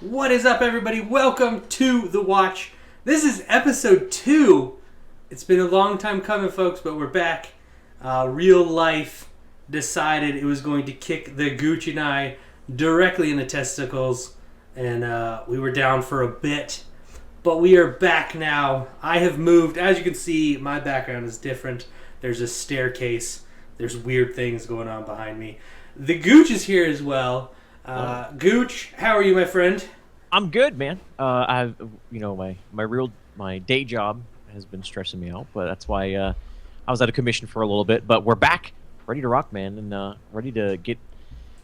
What is up, everybody? Welcome to The Watch. This is episode 2. It's been a long time coming, folks, but we're back. Real life decided it was going to kick the Gooch and I directly in the testicles, and we were down for a bit. But we are back now. I have moved. As you can see, my background is different. There's a staircase. There's weird things going on behind me. The Gooch is here as well. Gooch, how are you, my friend? I'm good, man. I've my day job has been stressing me out, but that's why I was out of commission for a little bit. But we're back, ready to rock, man, and ready to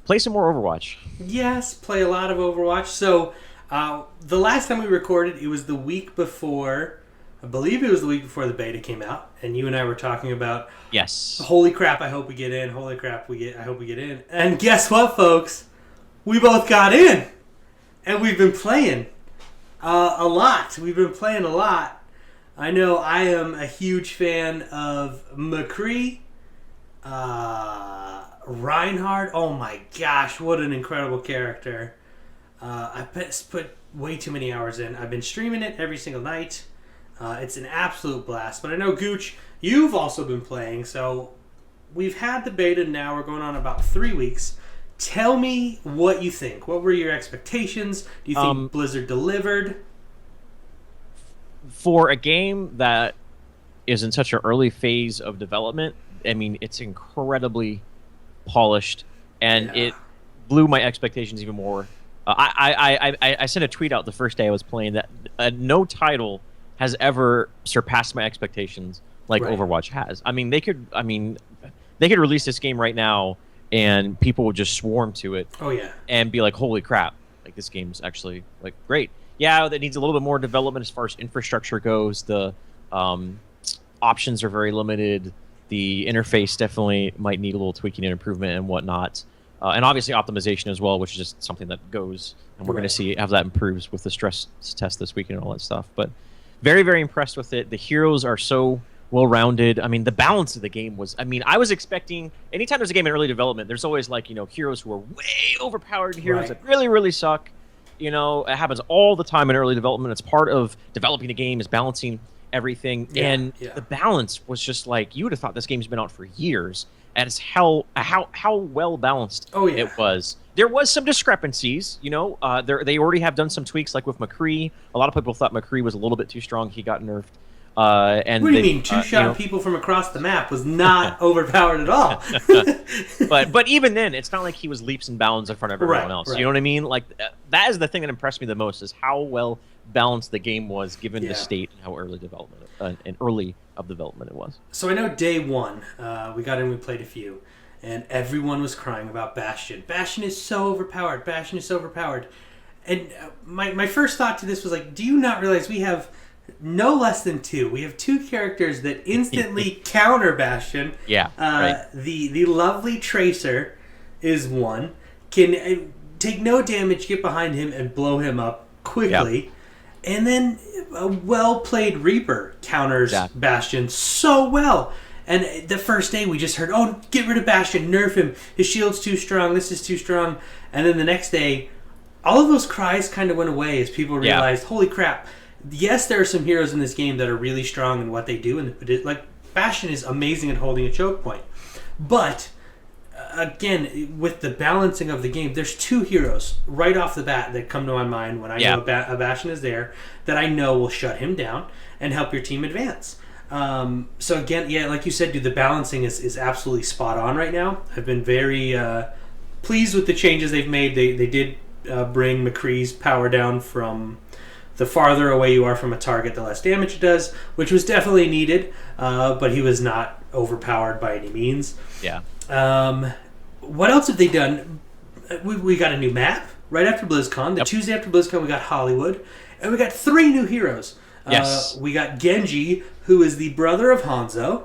play some more Overwatch. Yes, play a lot of Overwatch. So the last time we recorded, it was the week before. I believe it was the week before the beta came out, and you and I were talking about. Yes. Holy crap! I hope we get in. Holy crap! I hope we get in. And guess what, folks? We both got in, and we've been playing a lot. We've been playing a lot. I know I am a huge fan of McCree, Reinhardt. Oh my gosh, what an incredible character! I put way too many hours in. I've been streaming it every single night. It's an absolute blast. But I know, Gooch, you've also been playing. So we've had the beta now. We're going on about 3 weeks. Tell me what you think. What were your expectations? Do you think Blizzard delivered? For a game that is in such an early phase of development, I mean, it's incredibly polished, and it blew my expectations even more. I sent a tweet out the first day I was playing that no title has ever surpassed my expectations like Overwatch has. I mean, they could release this game right now and people would just swarm to it. Oh yeah. And be like, holy crap, like this game's actually like great. Yeah, that needs a little bit more development as far as infrastructure goes. The options are very limited. The interface definitely might need a little tweaking and improvement and whatnot. And obviously optimization as well, which is just something that goes, and we're going to see how that improves with the stress test this weekend and all that stuff. But very, very impressed with it. The heroes are so well-rounded. I mean, the balance of the game was... I mean, I was expecting... Anytime there's a game in early development, there's always, like, heroes who are way overpowered, heroes that really, really suck. It happens all the time in early development. It's part of developing a game, is balancing everything. The balance was just like... You would have thought this game's been out for years. As how well-balanced it was. There was some discrepancies, they already have done some tweaks, like with McCree. A lot of people thought McCree was a little bit too strong. He got nerfed. And what do you mean? Two-shot people from across the map was not overpowered at all. but even then, it's not like he was leaps and bounds in front of everyone else. You know what I mean? Like that is the thing that impressed me the most, is how well balanced the game was given the state and how early development of development it was. So I know day one, we got in, we played a few, and everyone was crying about Bastion. Bastion is so overpowered. Bastion is so overpowered. And my first thought to this was like, do you not realize we have no less than two? We have two characters that instantly counter Bastion. The lovely Tracer is one. Can take no damage, get behind him, and blow him up quickly. Yep. And then a well-played Reaper counters Bastion so well. And the first day we just heard, oh, get rid of Bastion, nerf him. His shield's too strong, this is too strong. And then the next day, all of those cries kind of went away as people realized, holy crap. Yes, there are some heroes in this game that are really strong in what they do. And like Bastion is amazing at holding a choke point. But again, with the balancing of the game, there's two heroes right off the bat that come to my mind when I know a Bastion is there that I know will shut him down and help your team advance. So again, like you said, dude, the balancing is absolutely spot on right now. I've been very pleased with the changes they've made. They did bring McCree's power down from the farther away you are from a target, the less damage it does, which was definitely needed, but he was not overpowered by any means. Yeah. What else have they done? We got a new map right after BlizzCon. The Tuesday after BlizzCon, we got Hollywood. And we got 3 new heroes. Yes. We got Genji, who is the brother of Hanzo.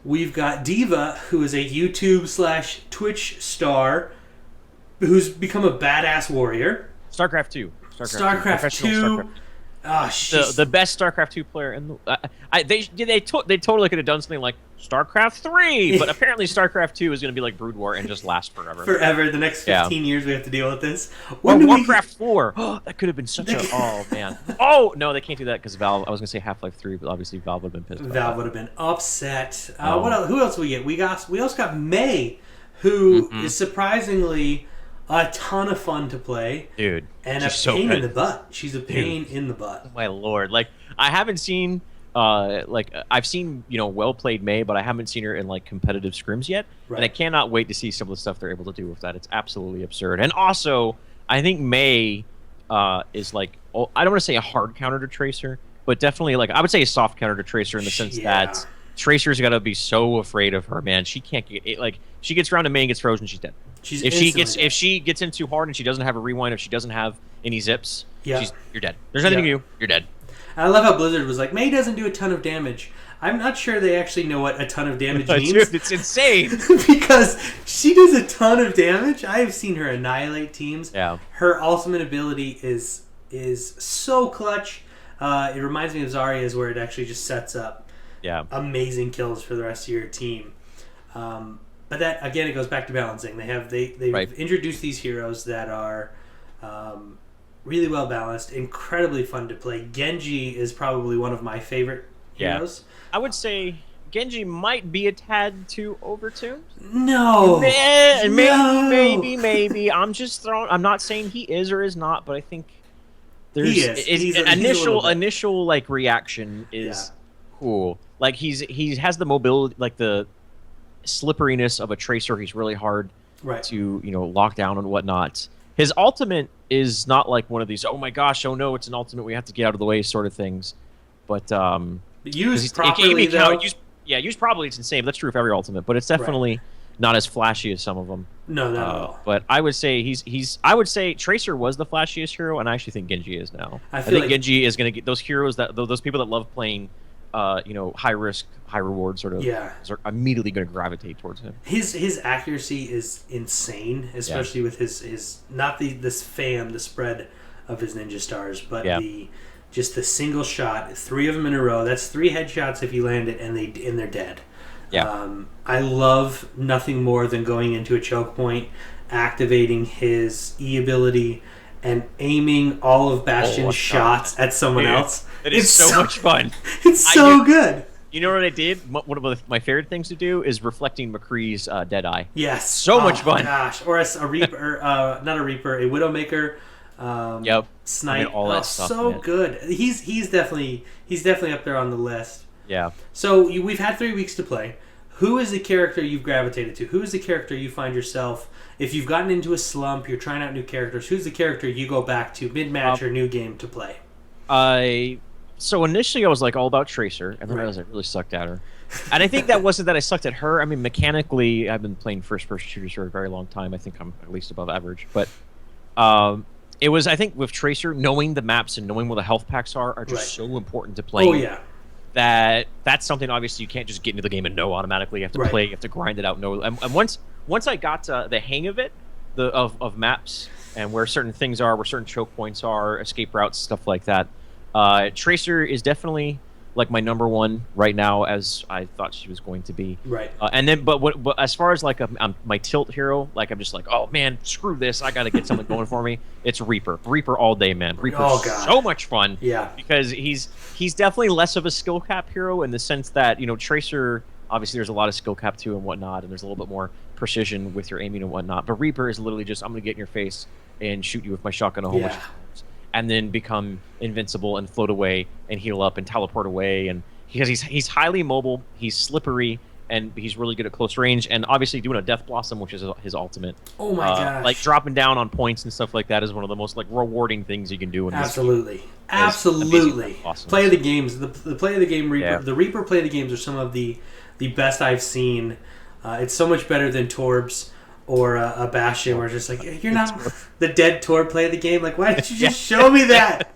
We've got Diva, who is a YouTube/Twitch star who's become a badass warrior. StarCraft 2. StarCraft 2. Oh, she's the best StarCraft 2 player in the they totally could have done something like StarCraft 3, but apparently StarCraft 2 is going to be like Brood War and just last forever. Forever. The next 15 years we have to deal with this. Or Warcraft 4. Oh, that could have been such a oh man. Oh, no, they can't do that cuz Valve. I was going to say Half-Life 3, but obviously Valve would have been pissed. Valve would have been upset. What else, who else we get? We also got May, who is surprisingly a ton of fun to play, dude, and a pain in the butt. She's a pain in the butt. Oh, my lord, like I haven't seen, I've seen well played May, but I haven't seen her in like competitive scrims yet, and I cannot wait to see some of the stuff they're able to do with that. It's absolutely absurd. And also, I think May is like I don't want to say a hard counter to Tracer, but definitely like I would say a soft counter to Tracer in the sense that Tracer's got to be so afraid of her, man. She can't get it, like she gets around to May and gets frozen, she's dead. If she gets in too hard and she doesn't have a rewind, if she doesn't have any zips, you're dead. There's nothing you can do. You're dead. I love how Blizzard was like, May doesn't do a ton of damage. I'm not sure they actually know what a ton of damage means. Dude, it's insane. Because she does a ton of damage. I have seen her annihilate teams. Yeah. Her ultimate ability is so clutch. It reminds me of Zarya's, where it actually just sets up amazing kills for the rest of your team. But that, again, it goes back to balancing. They've introduced these heroes that are really well balanced, incredibly fun to play. Genji is probably one of my favorite heroes. I would say Genji might be a tad too overtuned. No. Maybe. I'm not saying he is or is not, but I think there's initial like reaction is cool. Like he has the mobility, like the slipperiness of a Tracer. He's really hard to lock down and whatnot. His ultimate is not like one of these oh my gosh, oh no, it's an ultimate, we have to get out of the way sort of things, but used properly used probably it's insane. That's true of every ultimate, but it's definitely not as flashy as some of them. No, not at all. But I would say I would say Tracer was the flashiest hero, and I actually think Genji is now. I think like Genji is going to get those heroes those people that love playing high risk, high reward sort of are immediately going to gravitate towards him. His accuracy is insane, especially with his not the spread of his ninja stars, but just the single shot, 3 of them in a row. That's 3 headshots if you land it, and they're dead. Yeah. I love nothing more than going into a choke point, activating his E ability, and aiming all of Bastion's shots at someone else. It is so much fun. It's so good. You know what I did? One of my favorite things to do is reflecting McCree's Deadeye. Yes. So much fun. Gosh. Or a Reaper, not a Reaper, a Widowmaker. Snipe. All that stuff, so good. He's definitely up there on the list. Yeah. So we've had 3 weeks to play. Who is the character you've gravitated to? Who is the character you find yourself, if you've gotten into a slump, you're trying out new characters, who's the character you go back to mid-match or new game to play? So initially I was like all about Tracer, and then I realized I really sucked at her. And I think that wasn't that I sucked at her. I mean, mechanically, I've been playing first-person shooters for a very long time. I think I'm at least above average. But it was, I think, with Tracer, knowing the maps and knowing where the health packs are just so important to playing. Oh, yeah. That's something, obviously, you can't just get into the game and know automatically. You have to play, you have to grind it out. And once I got the hang of it, of maps and where certain things are, where certain choke points are, escape routes, stuff like that, Tracer is definitely like my number one right now, as I thought she was going to be. Right. And then, but as far as like my tilt hero, like I'm just like, oh man, screw this, I got to get something going for me. It's Reaper all day, man. Reaper's so much fun. Yeah. Because he's definitely less of a skill cap hero in the sense that Tracer, obviously there's a lot of skill cap too and whatnot, and there's a little bit more precision with your aiming and whatnot. But Reaper is literally just, I'm gonna get in your face and shoot you with my shotgun a whole bunch of times, and then become invincible and float away and heal up and teleport away. And because he's highly mobile, he's slippery, and he's really good at close range. And obviously doing a Death Blossom, which is his ultimate. Oh my gosh! Like dropping down on points and stuff like that is one of the most like rewarding things you can do. In Absolutely. Awesome. Play of the games. The play of the game Reaper. Yeah. The Reaper play of the games are some of the best I've seen. It's so much better than Torbs or a Bastion, where it's just like, you're not the dead Torb play of the game. Like, why didn't you just show me that?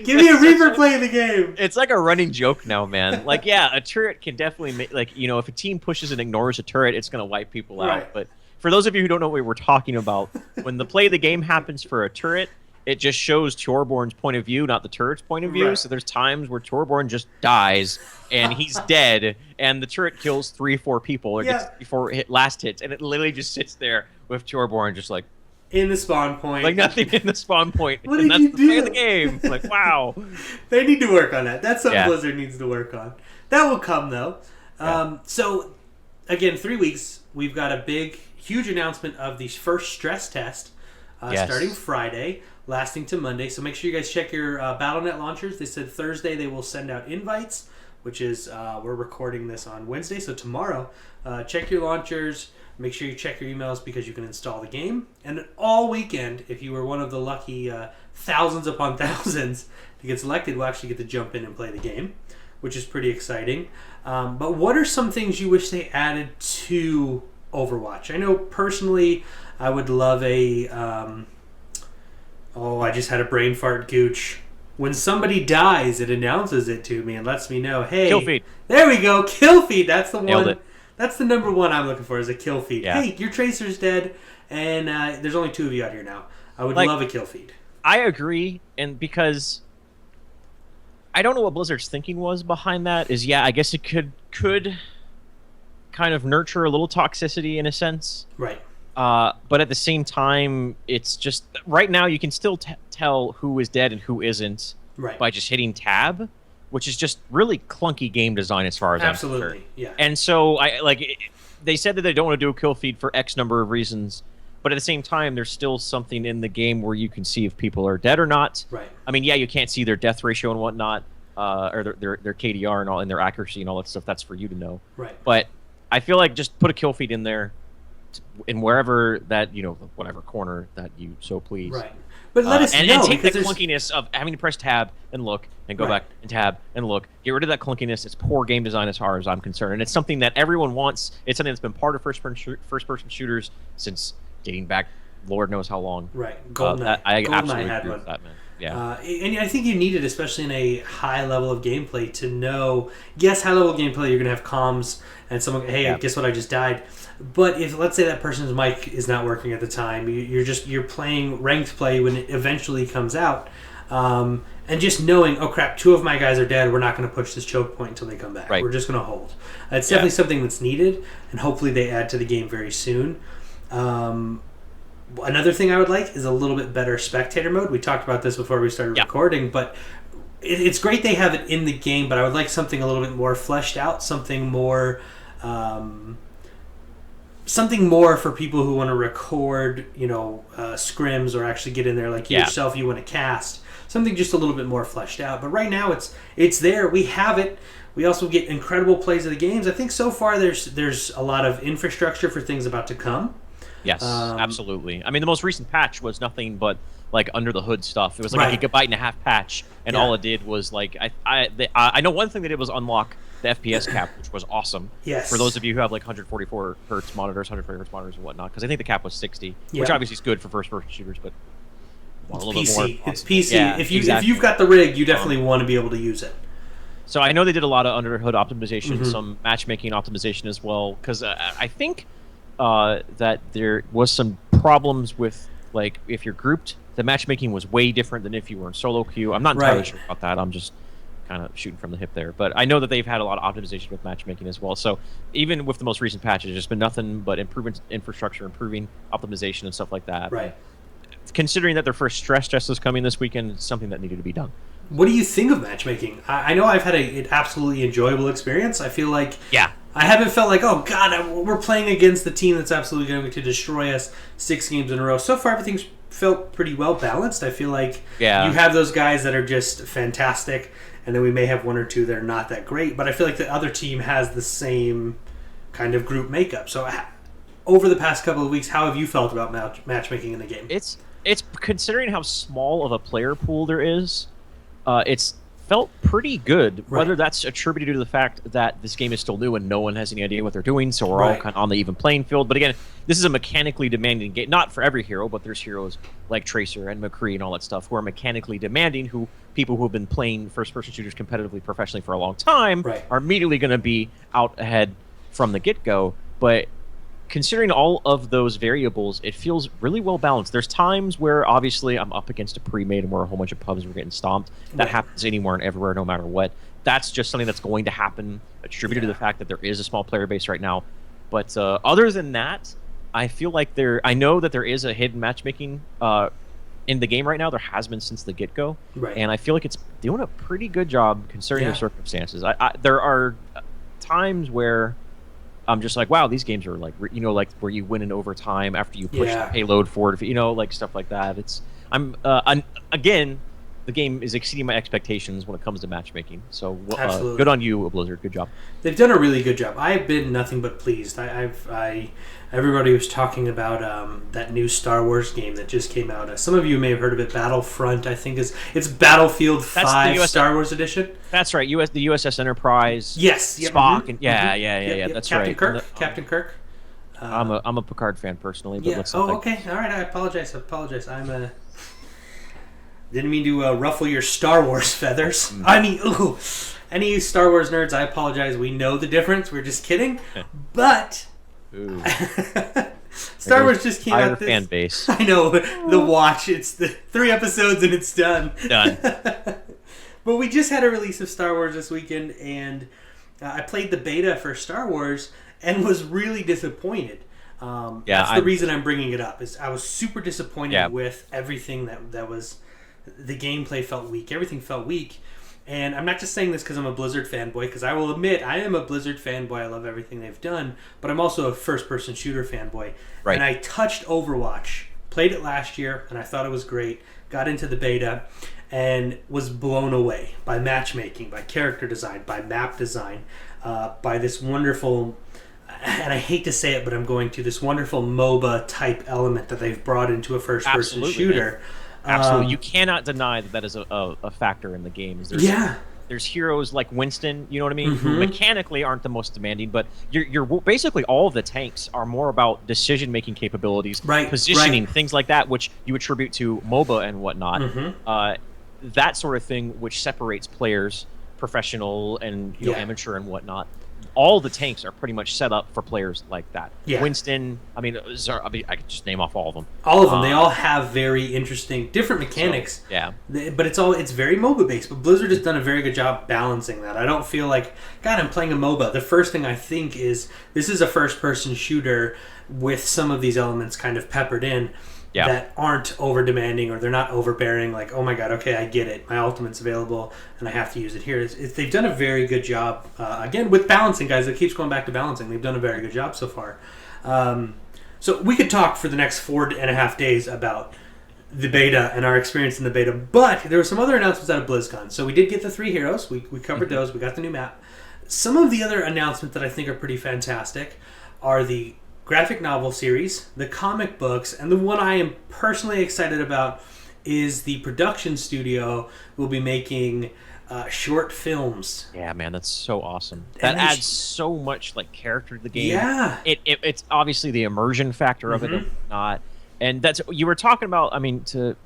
Give me a Reaper play of the game. It's like a running joke now, man. Like, yeah, a turret can definitely make, like, if a team pushes and ignores a turret, it's going to wipe people out. But for those of you who don't know what we're talking about, when the play of the game happens for a turret, it just shows Torbjorn's point of view, not the turret's point of view. Right. So there's times where Torbjorn just dies and he's dead, and the turret kills 3-4 people or gets before last hits, and it literally just sits there with Torbjorn just like in the spawn point, like nothing in the spawn point. What and did that's you the do? play of the game. Like, wow. They need to work on that. That's something Yeah. Blizzard needs to work on. That will come though. So again, 3 weeks. We've got a big, huge announcement of the first stress test starting Friday, lasting to Monday. So make sure you guys check your Battle.net launchers. They said Thursday they will send out invites, which is we're recording this on Wednesday. So tomorrow, check your launchers. Make sure you check your emails because you can install the game. And all weekend, if you were one of the lucky thousands upon thousands to get selected, we'll actually get to jump in and play the game, which is pretty exciting. But what are some things you wish they added to Overwatch? I know personally I would love a... I just had a brain fart, Gooch. When somebody dies, it announces it to me and lets me know, hey... Kill feed. There we go, kill feed. That's the Nailed one. it. That's the number one I'm looking for is a kill feed. Yeah. Hey, your Tracer's dead, and there's only 2 of you out here now. I would love a kill feed. I agree, and because I don't know what Blizzard's thinking was behind that. Is I guess it could kind of nurture a little toxicity in a sense, Right. but at the same time, it's just right now you can still tell who is dead and who isn't by just hitting tab, which is just really clunky game design as far as I'm concerned. Yeah. And so they said that they don't want to do a kill feed for X number of reasons. But at the same time, there's still something in the game where you can see if people are dead or not. Right. I mean, you can't see their death ratio and whatnot, or their KDR and all, and their accuracy and all that stuff. That's for you to know. Right. But I feel like just put a kill feed in there, in wherever that whatever corner that you so please. Right. But let us know. And take the clunkiness of having to press tab and look and go back and tab and look. Get rid of that clunkiness. It's poor game design as far as I'm concerned, and it's something that everyone wants. It's something that's been part of first-person shooters since dating back, Lord knows how long. Right. GoldenEye. I GoldenEye absolutely had agree one. with that, man. Yeah. And I think you need it, especially in a high level of gameplay, to know, yes, high level gameplay, you're going to have comms and someone, hey, guess what, I just died. But if, let's say that person's mic is not working at the time, you're playing ranked play when it eventually comes out, and just knowing, oh crap, 2 of my guys are dead, we're not going to push this choke point until they come back. Right. We're just going to hold. It's definitely something that's needed, and hopefully they add to the game very soon. Another thing I would like is a little bit better spectator mode. We talked about this before we started recording, but it's great they have it in the game, but I would like something a little bit more fleshed out, something more for people who want to record, scrims or actually get in there like yourself, you want to cast. Something just a little bit more fleshed out. But right now it's there. We have it. We also get incredible plays of the games. I think so far there's a lot of infrastructure for things about to come. Yes, absolutely. I mean, the most recent patch was nothing but like under the hood stuff. It was like a 1.5 GB patch, and all it did was like I know one thing they did was unlock the FPS cap, which was awesome. Yes. For those of you who have like 144 hertz monitors, 140 hertz monitors, and whatnot, because I think the cap was 60, which obviously is good for first-person shooters, but it's a little PC. bit more. It's PC. Yeah, if you've got the rig, you definitely want to be able to use it. So I know they did a lot of under the hood optimization, some matchmaking optimization as well, because I think that there was some problems with, like, if you're grouped, the matchmaking was way different than if you were in solo queue. I'm not entirely sure about that. I'm just kind of shooting from the hip there. But I know that they've had a lot of optimization with matchmaking as well. So even with the most recent patches, there's been nothing but improvement infrastructure, improving optimization and stuff like that. Right. Considering that their first stress test is coming this weekend, it's something that needed to be done. What do you think of matchmaking? I know I've had an absolutely enjoyable experience. I feel like I haven't felt like, oh God, we're playing against the team that's absolutely going to destroy us 6 games in a row. So far, everything's felt pretty well balanced. I feel like you have those guys that are just fantastic, and then we may have 1 or 2 that are not that great. But I feel like the other team has the same kind of group makeup. So over the past couple of weeks, how have you felt about matchmaking in the game? It's considering how small of a player pool there is, it's felt pretty good. Right. Whether that's attributed to the fact that this game is still new and no one has any idea what they're doing, so we're all kind of on the even playing field. But again, this is a mechanically demanding game. Not for every hero, but there's heroes like Tracer and McCree and all that stuff who are mechanically demanding, who people who have been playing first-person shooters competitively, professionally for a long time are immediately going to be out ahead from the get-go. But considering all of those variables, it feels really well balanced. There's times where obviously I'm up against a pre-made and where a whole bunch of pubs were getting stomped. That Right. happens anywhere and everywhere, no matter what. That's just something that's going to happen, attributed to the fact that there is a small player base right now. But other than that, I feel like I know that there is a hidden matchmaking in the game right now. There has been since the get-go, Right. and I feel like it's doing a pretty good job considering Yeah. the circumstances. There are times where I'm just like, wow, these games are like, like where you win in overtime after you push Yeah. the payload forward, like stuff like that. Again, the game is exceeding my expectations when it comes to matchmaking. So Absolutely. good on you, Blizzard. Good job. They've done a really good job. I've been nothing but pleased. Everybody was talking about that new Star Wars game that just came out. Some of you may have heard of it. Battlefront, I think it's Battlefield That's the 5 US Star Wars edition. That's right. The USS Enterprise. Yes, yep, Spock, mhm, and yeah. Yep. That's Captain right. Kirk. Captain Kirk. I'm a Picard fan personally, but Yeah. let's not Oh, okay. All right. I apologize. Didn't mean to ruffle your Star Wars feathers. I mean, ooh, any Star Wars nerds, I apologize. We know the difference. We're just kidding. But Ooh. Star Wars just came Entire out. fan base. I know the watch. It's the 3 episodes and it's done. Done. But we just had a release of Star Wars this weekend, and I played the beta for Star Wars and was really disappointed. That's the reason I'm bringing it up. Is I was super disappointed with everything that was. The gameplay felt weak. Everything felt weak. And I'm not just saying this because I'm a Blizzard fanboy, because I will admit I am a Blizzard fanboy. I love everything they've done. But I'm also a first-person shooter fanboy. Right. And I touched Overwatch, played it last year, and I thought it was great. Got into the beta and was blown away by matchmaking, by character design, by map design, by this wonderful, and I hate to say it, but I'm going to, this wonderful MOBA-type element that they've brought into a first-person shooter. Man. Absolutely. You cannot deny that is a factor in the games. There's heroes like Winston, you know what I mean, who mechanically aren't the most demanding, but you're basically all of the tanks are more about decision-making capabilities, positioning, things like that, which you attribute to MOBA and whatnot. That sort of thing, which separates players, professional and amateur and whatnot. All the tanks are pretty much set up for players like that. Yeah. Winston, I could just name off all of them. All of them. They all have very interesting, different mechanics. But it's very MOBA based. But Blizzard has done a very good job balancing that. I don't feel like, God, I'm playing a MOBA. The first thing I think is, this is a first-person shooter with some of these elements kind of peppered in. That aren't over demanding, or they're not overbearing. Like, oh my god, okay, I get it. My ultimate's available, and I have to use it here. They've done a very good job. Again, with balancing, guys. It keeps going back to balancing. They've done a very good job so far. So we could talk for the next 4.5 days about the beta and our experience in the beta. But there were some other announcements out of BlizzCon. So we did get the 3 heroes. We covered those. We got the new map. Some of the other announcements that I think are pretty fantastic are the graphic novel series, the comic books, and the one I am personally excited about is the production studio will be making short films. Yeah, man, that's so awesome. That adds so much character to the game. Yeah, it's obviously the immersion factor of it, and not. And that's you were talking about. I mean, to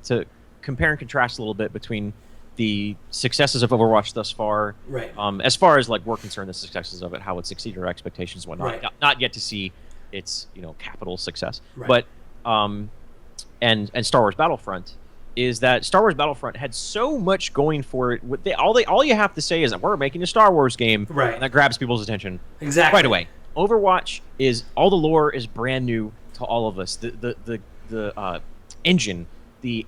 compare and contrast a little bit between the successes of Overwatch thus far, right? As far as we're concerned, the successes of it, how it's exceeded our expectations, and whatnot. Right. Not yet to see its capital success, but and Star Wars Battlefront is that Star Wars Battlefront had so much going for it. All you have to say is that we're making a Star Wars game, right? And that grabs people's attention right away. Overwatch is all the lore is brand new to all of us. The engine,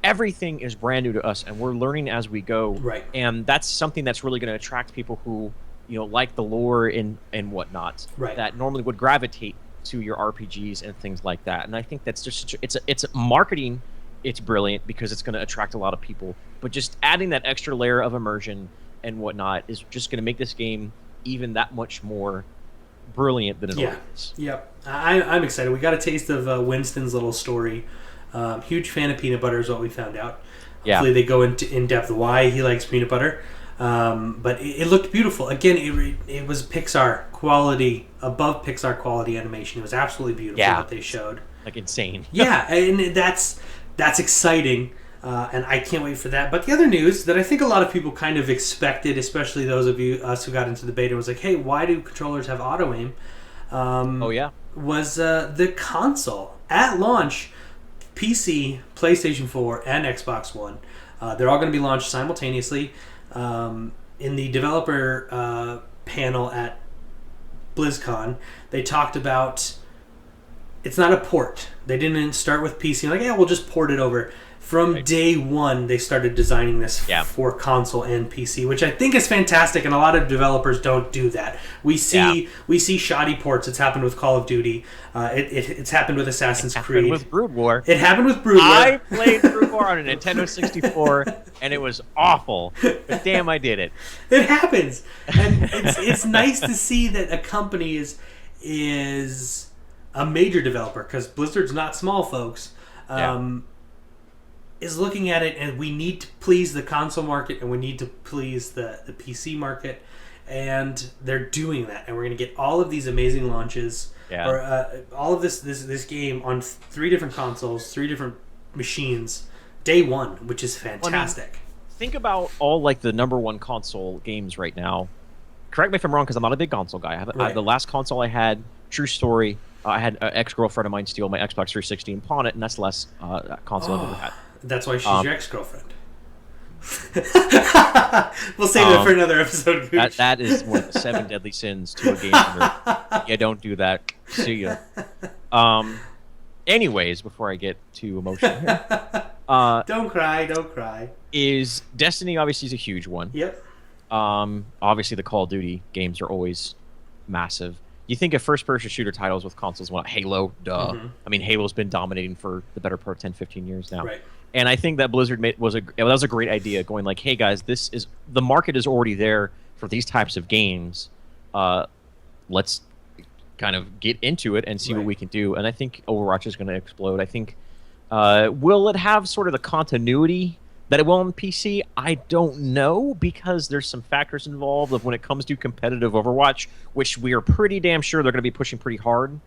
everything is brand new to us, and we're learning as we go. Right. And that's something that's really going to attract people who like the lore and whatnot. Right. That normally would gravitate to your RPGs and things like that. And I think that's just it's marketing. It's brilliant because it's going to attract a lot of people. But just adding that extra layer of immersion and whatnot is just going to make this game even that much more brilliant than it already is. Yep. I'm excited. We got a taste of Winston's little story. Huge fan of peanut butter is what we found out. Hopefully they go into in depth why he likes peanut butter. But it looked beautiful. Again, it was Pixar quality, above Pixar quality animation. It was absolutely beautiful what they showed. Insane. Yeah, and that's exciting, and I can't wait for that. But the other news that I think a lot of people kind of expected, especially those of us who got into the beta, was like, hey, why do controllers have auto-aim? Oh yeah. Was the console at launch. PC, PlayStation 4, and Xbox One. They're all going to be launched simultaneously. In the developer panel at BlizzCon, they talked about it's not a port. They didn't start with PC. Like, yeah, we'll just port it over. From day one, they started designing this for console and PC, which I think is fantastic, and a lot of developers don't do that. We see shoddy ports. It's happened with Call of Duty. It's happened with Assassin's Creed. It happened with Brood War. It happened with Brood War. I played Brood War on a Nintendo 64, and it was awful. But damn, I did it. It happens, and it's nice to see that a company is a major developer, because Blizzard's not small, folks. Is looking at it, and we need to please the console market, and we need to please the PC market, and they're doing that, and we're going to get all of these amazing launches, or all of this game on 3 different consoles, 3 different machines, day one, which is fantastic. I mean, think about all like the #1 console games right now. Correct me if I'm wrong, because I'm not a big console guy. The last console I had, true story, I had an ex-girlfriend of mine steal my Xbox 360 and pawn it, and that's the last console I've ever had. That's why she's your ex-girlfriend. We'll save that for another episode. That is one of the 7 deadly sins to a gamer. Yeah, don't do that. See ya. Anyways, before I get too emotional here, don't cry. Is Destiny obviously is a huge one. Yep. Obviously the Call of Duty games are always massive. You think of first-person shooter titles with consoles, well, Halo, duh. Mm-hmm. I mean, Halo's been dominating for the better part of 10, 15 years now. Right. And I think that Blizzard was a great idea, going like, hey guys, the market is already there for these types of games. Let's kind of get into it and see what we can do. And I think Overwatch is going to explode. I think will it have sort of the continuity that it will on PC? I don't know, because there's some factors involved of when it comes to competitive Overwatch, which we are pretty damn sure they're going to be pushing pretty hard.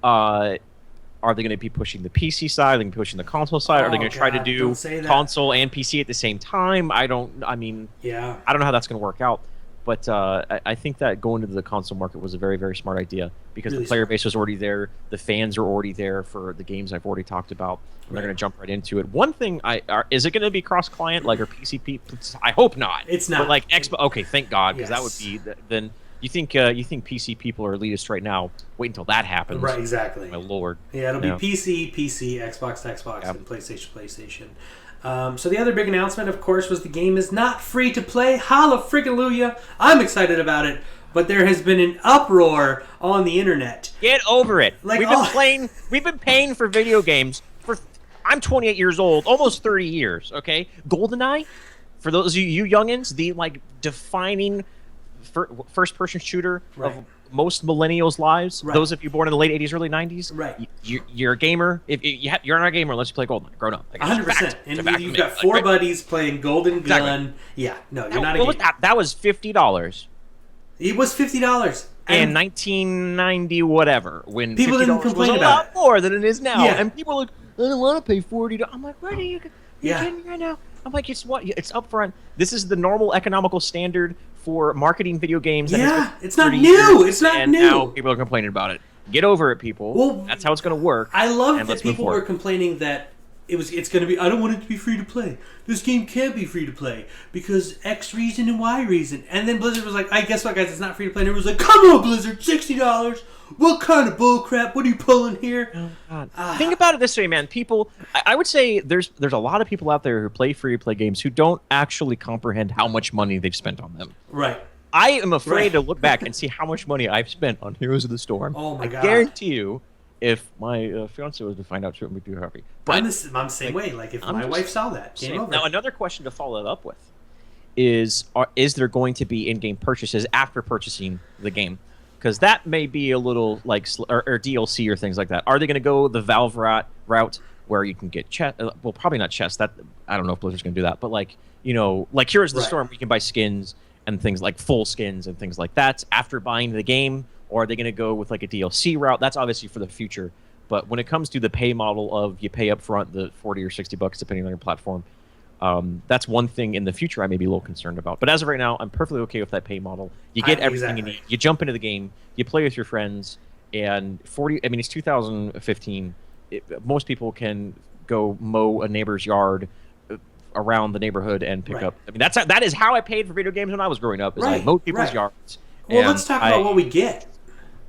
Are they going to be pushing the PC side? Are they going to be pushing the console side? Are they going to try to do console and PC at the same time? I don't know how that's going to work out. But I think that going into the console market was a very, very smart idea, because the player base was already there. The fans are already there for the games I've already talked about. And they're going to jump right into it. One thing, is it going to be cross-client, like, or PC people? I hope not. It's not. But like Xbox, okay, thank God, because that would be then. You think PC people are elitist right now? Wait until that happens. Right, exactly. My lord. Yeah, it'll be PC, Xbox, and PlayStation. So the other big announcement, of course, was the game is not free to play. Hallelujah! I'm excited about it, but there has been an uproar on the internet. Get over it. Like, we've been paying for video games for. I'm 28 years old, almost 30 years. Okay, GoldenEye, for those of you youngins, the defining first-person shooter of most millennials' lives. Right. Those of you born in the late 80s, early 90s. Right. You're a gamer. You're not a gamer unless you play GoldenEye. Grown up. 100%. And you've got 4 buddies playing Golden Gun. Yeah. No, you're not a gamer. That was $50. It was $50. In 1990 whatever, when people didn't complain was a about lot more than it is now. Yeah. And people are like, I don't want to pay $40. I'm like, where do you kidding me right now? I'm like, it's upfront. This is the normal economical standard for marketing video games. It's not new. It's not new. Now people are complaining about it. Get over it, people. Well, that's how it's going to work. I love that people were complaining that it's going to be. I don't want it to be free to play. This game can't be free to play because X reason and Y reason. And then Blizzard was like, "I guess what, guys? It's not free to play." And it was like, "Come on, Blizzard, $60. What kind of bullcrap? What are you pulling here?" Oh, God. Think about it this way, man. People, I would say there's a lot of people out there who play free-to-play games who don't actually comprehend how much money they've spent on them. Right. I am afraid to look back and see how much money I've spent on Heroes of the Storm. Oh my God! I guarantee you, if my fiance was to find out, she would be too happy. But I'm the same way. Like if my wife saw that, game over. Now, another question to follow that up with is there going to be in-game purchases after purchasing the game? Because that may be a little like or DLC or things like that. Are they going to go the Valve route where you can get chest? Well, probably not chest. That I don't know if Blizzard's going to do that. But like Heroes of the Storm, you can buy skins and things like full skins and things like that after buying the game. Or are they going to go with like a DLC route? That's obviously for the future. But when it comes to the pay model of you pay up front the $40 or $60 depending on your platform, that's one thing in the future I may be a little concerned about. But as of right now, I'm perfectly okay with that pay model. You get everything you need. You jump into the game, you play with your friends, and 40. I mean, it's 2015. Most people can go mow a neighbor's yard around the neighborhood and pick up. I mean, that is how I paid for video games when I was growing up. Is I mowed people's yards. Well, let's talk about what we get.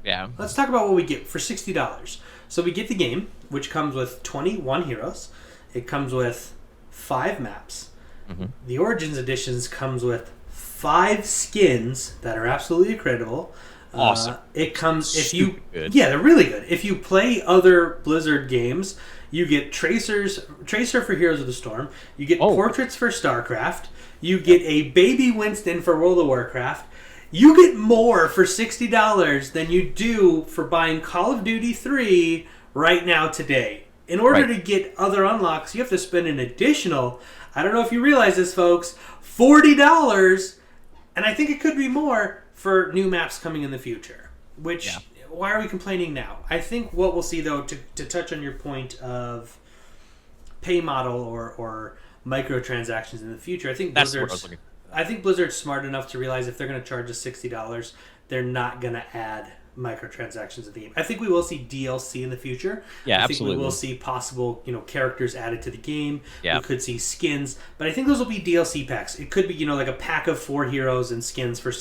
Yeah. Let's talk about what we get for $60. So we get the game, which comes with 21 heroes. It comes with 5 maps. Mm-hmm. The Origins Editions comes with 5 skins that are absolutely incredible. Awesome. It comes good. Yeah, they're really good. If you play other Blizzard games, you get Tracer for Heroes of the Storm. You get Portraits for StarCraft. You get a Baby Winston for World of Warcraft. You get more for $60 than you do for buying Call of Duty 3 right now today. In order to get other unlocks, you have to spend an additional, I don't know if you realize this, folks, $40, and I think it could be more for new maps coming in the future. Which, why are we complaining now? I think what we'll see, though, to touch on your point of pay model or microtransactions in the future, I think Blizzard's smart enough to realize if they're going to charge us $60, they're not going to add microtransactions to the game. I think we will see DLC in the future. Yeah, I think absolutely. we will see possible, characters added to the game. Yeah. We could see skins, but I think those will be DLC packs. It could be, like a pack of 4 heroes and skins for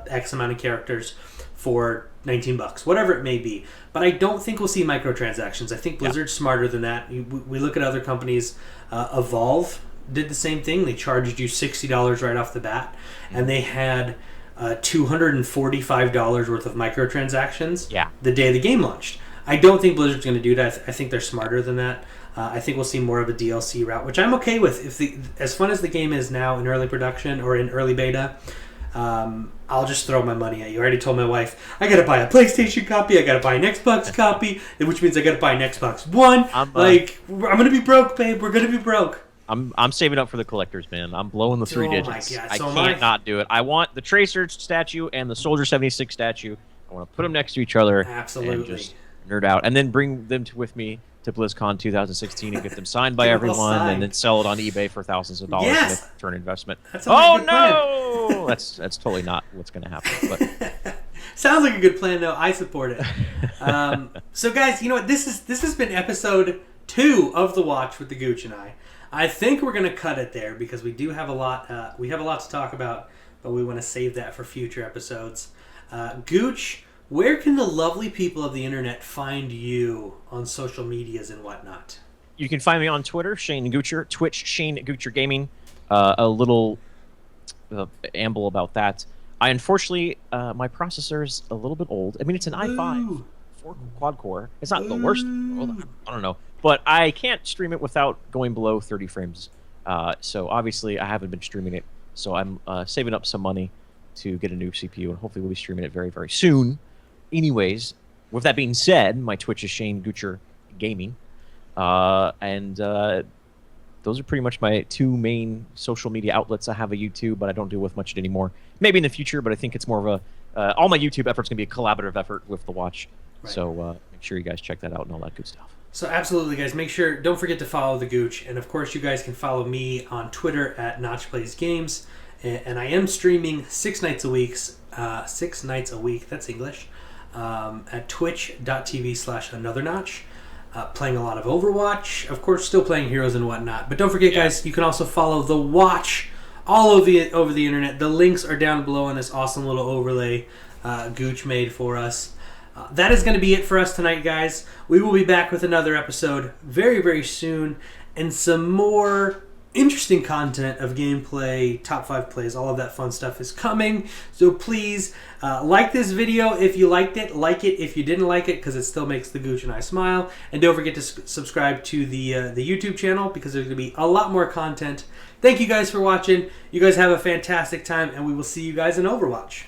X amount of characters for $19, whatever it may be. But I don't think we'll see microtransactions. I think Blizzard's smarter than that. We look at other companies. Evolve did the same thing. They charged you $60 right off the bat, and they had $245 worth of microtransactions the day the game launched. I don't think Blizzard's going to do that. I think they're smarter than that. I think we'll see more of a DLC route, which I'm okay with. As fun as the game is now in early production or in early beta, I'll just throw my money at you. I already told my wife, I got to buy a PlayStation copy, I got to buy an Xbox copy, which means I got to buy an Xbox One. I'm going to be broke, babe. We're going to be broke. I'm saving up for the collectors, man. I'm blowing the 3 digits. My God, I can't not do it. I want the Tracer statue and the Soldier 76 statue. I want to put them next to each other. Absolutely. And just nerd out. And then bring them with me to BlizzCon 2016 and get them signed by everyone and then sell it on eBay for thousands of dollars and return investment. Oh, no! That's totally not what's going to happen. But sounds like a good plan, though. I support it. So, guys, you know what? This has been episode 2 of The Watch with the Gooch and I think we're going to cut it there because we do have a lot. We have a lot to talk about, but we want to save that for future episodes. Gooch, where can the lovely people of the internet find you on social medias and whatnot? You can find me on Twitter, Shane Goocher, Twitch, Shane Goocher Gaming. A little amble about that. Unfortunately, my processor is a little bit old. I mean, it's an i5 quad core. It's not the worst in the world. I don't know. But I can't stream it without going below 30 frames. So obviously I haven't been streaming it. So I'm saving up some money to get a new CPU, and hopefully we'll be streaming it very, very soon. Anyways, with that being said, my Twitch is Shane Goocher Gaming. And those are pretty much my 2 main social media outlets. I have a YouTube, but I don't deal with much anymore. Maybe in the future, but I think it's more of a... all my YouTube effort's going to be a collaborative effort with The Watch. Right. So make sure you guys check that out and all that good stuff. So absolutely, guys, don't forget to follow the Gooch, and of course you guys can follow me on Twitter at Notch Plays Games, and I am streaming 6 nights a week. 6 nights a week. That's English. At twitch.tv/anothernotch. Playing a lot of Overwatch, of course, still playing Heroes and whatnot. But don't forget, guys, you can also follow the Watch all over the internet. The links are down below on this awesome little overlay Gooch made for us. That is going to be it for us tonight, guys. We will be back with another episode very, very soon, and some more interesting content of gameplay, top 5 plays, all of that fun stuff is coming. So please like this video if you liked it, like it if you didn't like it, because it still makes the Gooch and I smile. And don't forget to subscribe to the YouTube channel, because there's going to be a lot more content. Thank you guys for watching. You guys have a fantastic time, and we will see you guys in Overwatch.